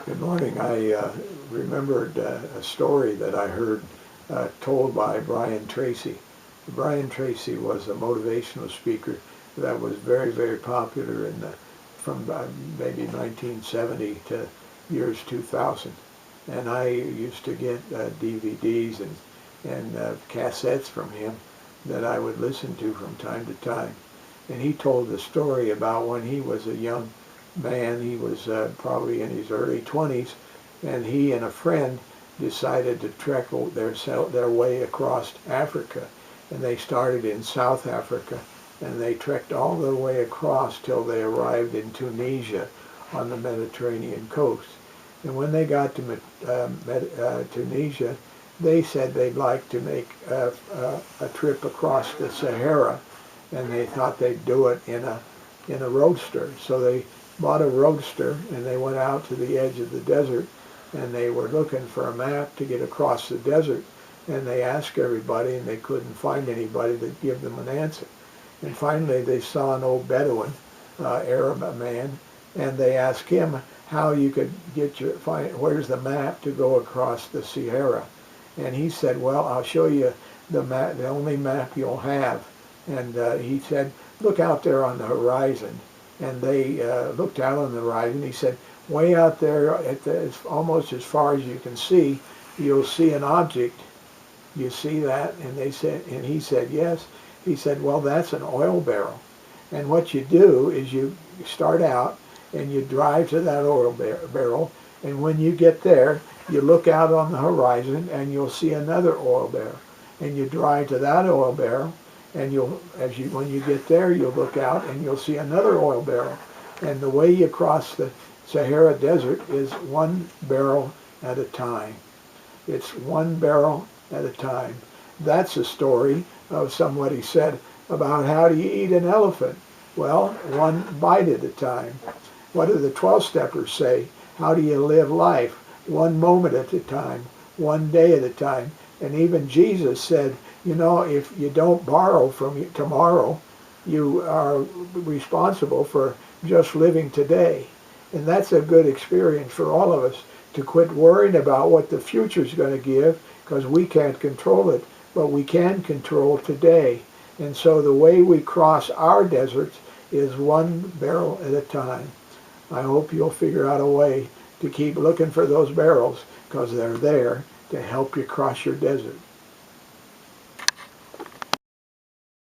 Good morning. I remembered a story that I heard told by Brian Tracy. Brian Tracy was a motivational speaker that was very, very popular from maybe 1970 to years 2000. And I used to get DVDs and cassettes from him that I would listen to from time to time. And he told the story about when he was a young man. He was probably in his early 20s, and he and a friend decided to trek their way across Africa. And they started in South Africa, and they trekked all the way across till they arrived in Tunisia on the Mediterranean coast. And when they got to Tunisia, they said they'd like to make a trip across the Sahara, and they thought they'd do it in a roadster. So they bought a roadster, and they went out to the edge of the desert, and they were looking for a map to get across the desert, and they asked everybody, and they couldn't find anybody to give them an answer. And finally they saw an old Bedouin, Arab man, and they asked him how you could where's the map to go across the Sahara. And he said, well, I'll show you the map, the only map you'll have. And he said, look out there on the horizon. And they looked out on the horizon. He said, way out there, almost as far as you can see, you'll see an object. You see that? And he said, yes. He said, well, that's an oil barrel. And what you do is you start out and you drive to that oil barrel. And when you get there, you look out on the horizon and you'll see another oil barrel. And you drive to that oil barrel. And when you get there, you'll look out and you'll see another oil barrel. And the way you cross the Sahara Desert is one barrel at a time. It's one barrel at a time. That's a story of somebody said about how do you eat an elephant? Well, one bite at a time. What do the 12-steppers say? How do you live life? One moment at a time, one day at a time. And even Jesus said, you know, if you don't borrow from tomorrow, you are responsible for just living today. And that's a good experience for all of us, to quit worrying about what the future is going to give, because we can't control it, but we can control today. And so the way we cross our deserts is one barrel at a time. I hope you'll figure out a way to keep looking for those barrels, because they're there to help you cross your desert.